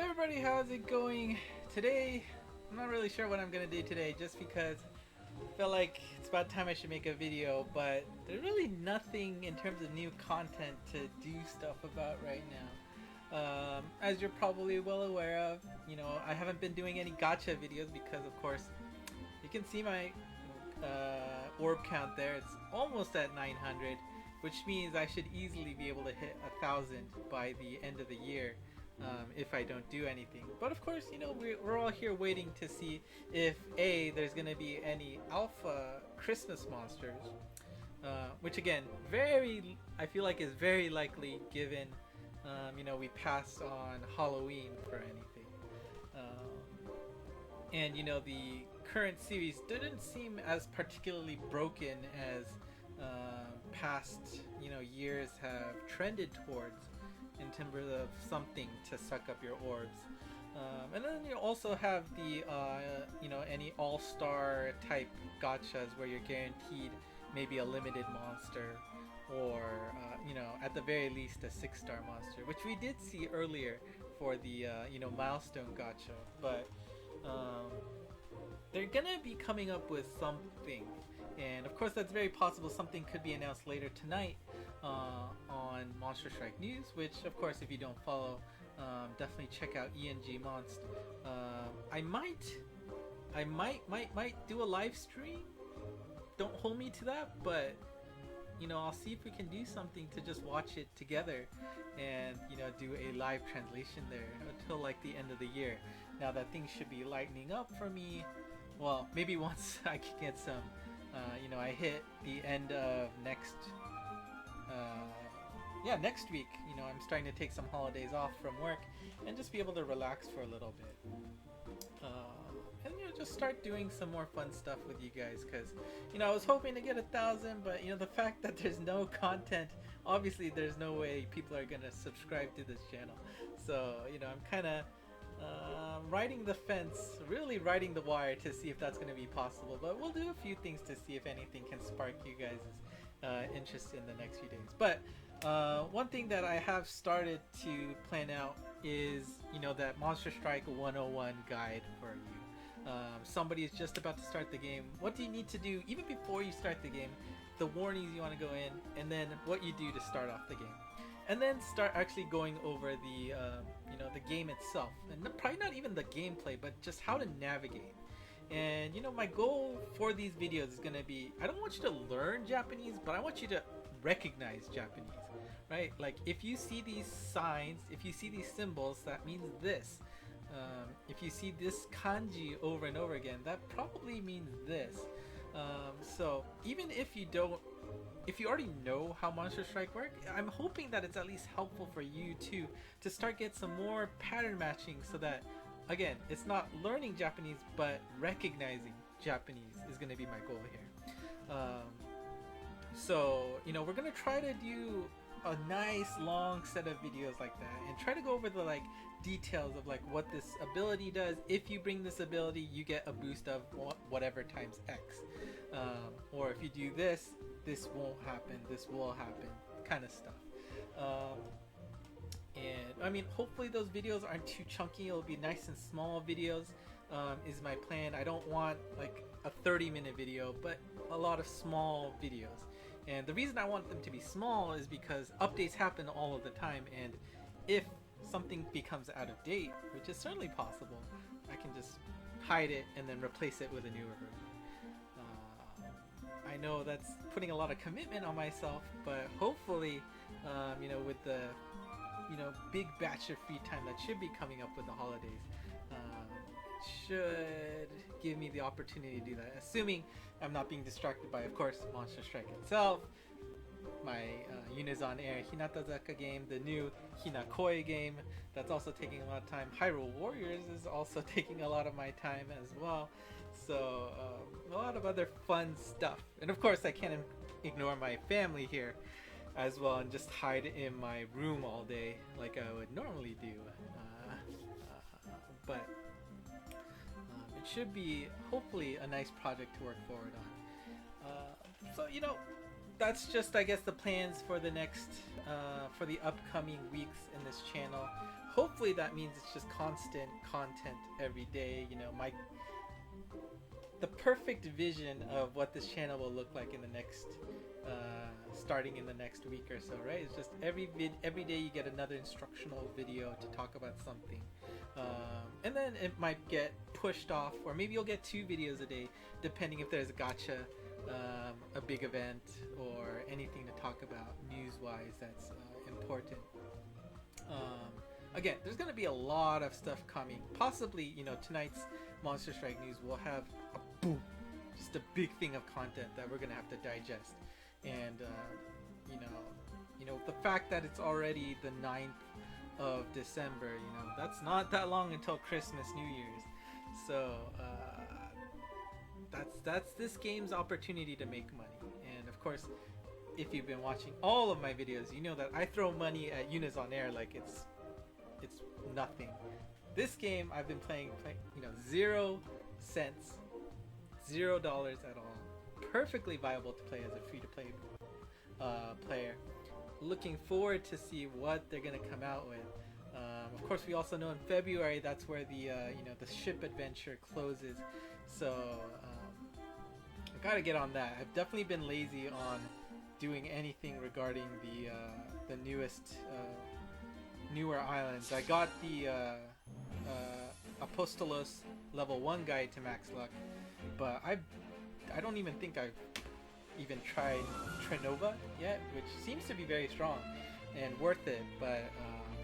Hey everybody, how's it going? Today, I'm not really sure what I'm gonna do today just because I feel like it's about time I should make a video, but there's really nothing in terms of new content to do stuff about right now. As you're probably well aware of, I haven't been doing any gacha videos because, of course, you can see my orb count there. It's almost at 900, which means I should easily be able to hit 1,000 by the end of the year. If I don't do anything. But of course, we're all here waiting to see if there's gonna be any alpha Christmas monsters, which again, I feel like is very likely given, we pass on Halloween for anything. And the current series didn't seem as particularly broken as past years have trended towards, in terms of something to suck up your orbs. And then you also have the any all-star type gachas where you're guaranteed maybe a limited monster, or at the very least a 6-star monster, which we did see earlier for the milestone gacha. But they're gonna be coming up with something, and of course that's very possible something could be announced later tonight on Monster Strike News, which of course if you don't follow, definitely check out ENG Monst. I might do a live stream. Don't hold me to that, but I'll see if we can do something to just watch it together and do a live translation there until like the end of the year. Now that things should be lightening up for me. Well, maybe once I can get some I hit the end of next week. I'm starting to take some holidays off from work and just be able to relax for a little bit, and just start doing some more fun stuff with you guys, because I was hoping to get 1,000, but the fact that there's no content, obviously there's no way people are gonna subscribe to this channel. So I'm kind of riding the fence, really riding the wire to see if that's going to be possible. But we'll do a few things to see if anything can spark you guys' interest in the next few days. But one thing that I have started to plan out is that Monster Strike 101 guide for you. Somebody is just about to start the game. What do you need to do even before you start the game, the warnings you want to go in, and then what you do to start off the game, and then start actually going over the the game itself, and probably not even the gameplay, but just how to navigate. And my goal for these videos is going to be, I don't want you to learn Japanese, but I want you to recognize Japanese, right? Like if you see these signs, if you see these symbols, that means this. If you see this kanji over and over again, that probably means this. So even if you already know how Monster Strike works, I'm hoping that it's at least helpful for you too, to start get some more pattern matching, so that again, it's not learning Japanese, but recognizing Japanese is going to be my goal here. So we're going to try to do a nice long set of videos like that, and try to go over the details of what this ability does. If you bring this ability, you get a boost of whatever times X, or if you do this, this won't happen, this will happen, kind of stuff. And I mean, hopefully those videos aren't too chunky. It'll be nice and small videos, is my plan. I don't want like a 30-minute video, but a lot of small videos. And the reason I want them to be small is because updates happen all of the time, and if something becomes out of date, which is certainly possible, I can just hide it and then replace it with a newer version. I know that's putting a lot of commitment on myself, but hopefully, with the big batch of free time that should be coming up with the holidays, should give me the opportunity to do that, assuming I'm not being distracted by, of course, Monster Strike itself, my Unizon Air Hinatazaka game, the new Hinakoi game, that's also taking a lot of time. Hyrule Warriors is also taking a lot of my time as well. So a lot of other fun stuff, and of course I can't ignore my family here as well and just hide in my room all day like I would normally do. But it should be hopefully a nice project to work forward on. So that's just, I guess, the plans for the next for the upcoming weeks in this channel. Hopefully hopefully that means it's just constant content every day. You know, the perfect vision of what this channel will look like in the next starting in the next week or so, right? It's just every day you get another instructional video to talk about something, and then it might get pushed off, or maybe you'll get 2 videos a day depending if there's a gacha, a big event, or anything to talk about news-wise that's important. Again, there's going to be a lot of stuff coming. Possibly, you know, tonight's Monster Strike news will have a boom, just a big thing of content that we're going to have to digest. And you know, the fact that it's already the 9th of December, you know, that's not that long until Christmas, New Year's. So that's this game's opportunity to make money. And of course, if you've been watching all of my videos, you know that I throw money at Eunice on air like it's nothing. This game I've been playing, you know, 0 cents, $0 at all. Perfectly viable to play as a free-to-play player. Looking forward to see what they're gonna come out with. Of course, we also know in February that's where the you know, the ship adventure closes. So I gotta get on that. I've definitely been lazy on doing anything regarding the newest newer islands. I got the Apostolos level 1 guide to max luck, but I don't even think I've even tried Trinova yet, which seems to be very strong and worth it, but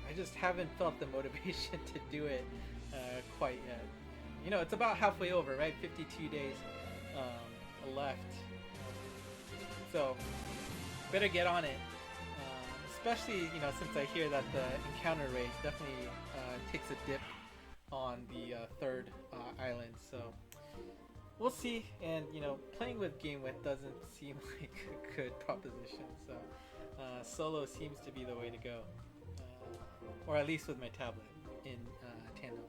I just haven't felt the motivation to do it quite yet. You know, it's about halfway over, right? 52 days left, so better get on it. Especially, you know, since I hear that the encounter rate definitely takes a dip on the 3rd island, so we'll see. And you know, playing with game width doesn't seem like a good proposition, so solo seems to be the way to go, or at least with my tablet in tandem.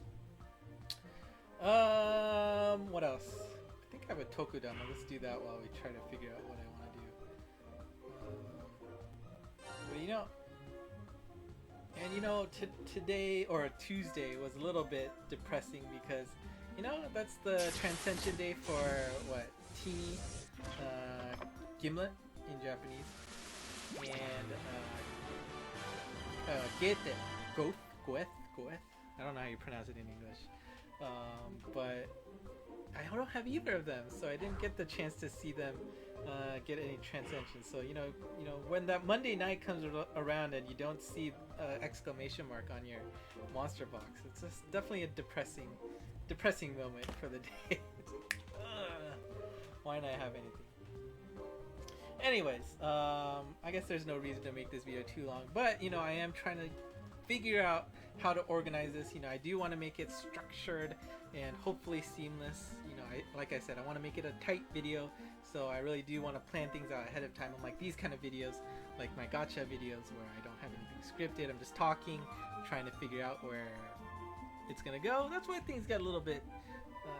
What else? I think I have a Tokudama. Let's do that while we try to figure out what I want to do. But you know, and you know, today or Tuesday was a little bit depressing because, you know, that's the Transcension Day for what? Teeny Gimlet in Japanese, and Goethe, Goeth. I don't know how you pronounce it in English, but I don't have either of them, so I didn't get the chance to see them get any Transcension. So you know, when that Monday night comes around and you don't see exclamation mark on your monster box, it's just definitely a depressing moment for the day. Why not have anything? Anyways, I guess there's no reason to make this video too long, but you know, I am trying to figure out how to organize this. You know, I do want to make it structured and hopefully seamless. You know, like I said, I want to make it a tight video, so I really do want to plan things out ahead of time. Unlike these kind of videos, like my gacha videos where I don't have anything scripted, I'm just talking, trying to figure out where it's gonna go. That's why things get a little bit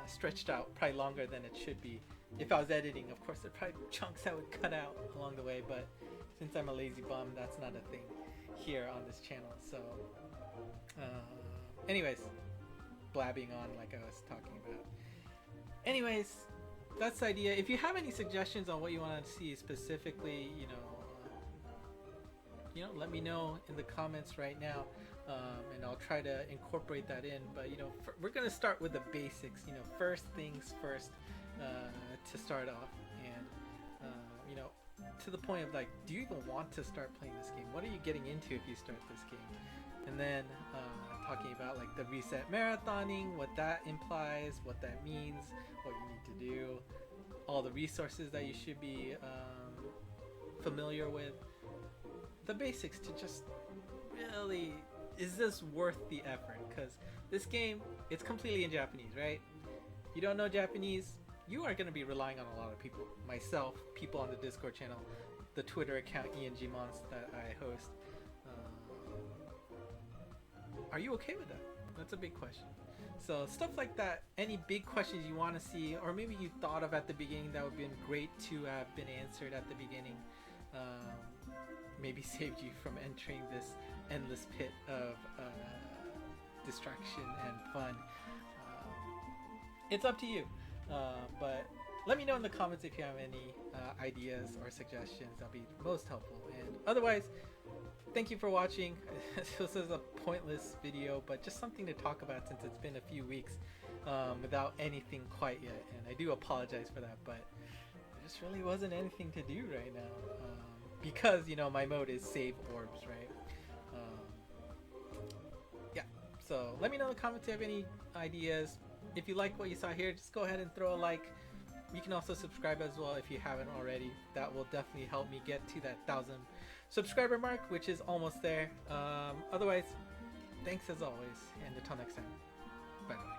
stretched out, probably longer than it should be. If I was editing, of course, there are probably chunks I would cut out along the way, but since I'm a lazy bum, that's not a thing here on this channel. So anyways, blabbing on like I was talking about. Anyways, that's the idea. If you have any suggestions on what you want to see specifically, you know, let me know in the comments right now, and I'll try to incorporate that in. But you know, we're gonna start with the basics. You know, first things first, to start off, and you know, to the point of like, do you even want to start playing this game? What are you getting into if you start this game? And then talking about like the reset marathoning, what that implies, what that means, what you need to do, all the resources that you should be familiar with, the basics to just really, is this worth the effort? Because this game, it's completely in Japanese, right? You don't know Japanese, you are going to be relying on a lot of people. Myself, people on the Discord channel, the Twitter account ENGMons that I host. Are you okay with that? That's a big question. So stuff like that, any big questions you want to see, or maybe you thought of at the beginning that would have been great to have been answered at the beginning, maybe saved you from entering this endless pit of distraction and fun. It's up to you. But let me know in the comments if you have any ideas or suggestions. That'll be most helpful. And otherwise, thank you for watching. This is a pointless video, but just something to talk about since it's been a few weeks without anything quite yet. And I do apologize for that, but there just really wasn't anything to do right now. Because, you know, my mode is save orbs, right? Yeah, so let me know in the comments if you have any ideas. If you like what you saw here, just go ahead and throw a like. You can also subscribe as well if you haven't already. That will definitely help me get to that 1,000 subscriber mark, which is almost there. Otherwise, thanks as always, and until next time, bye bye.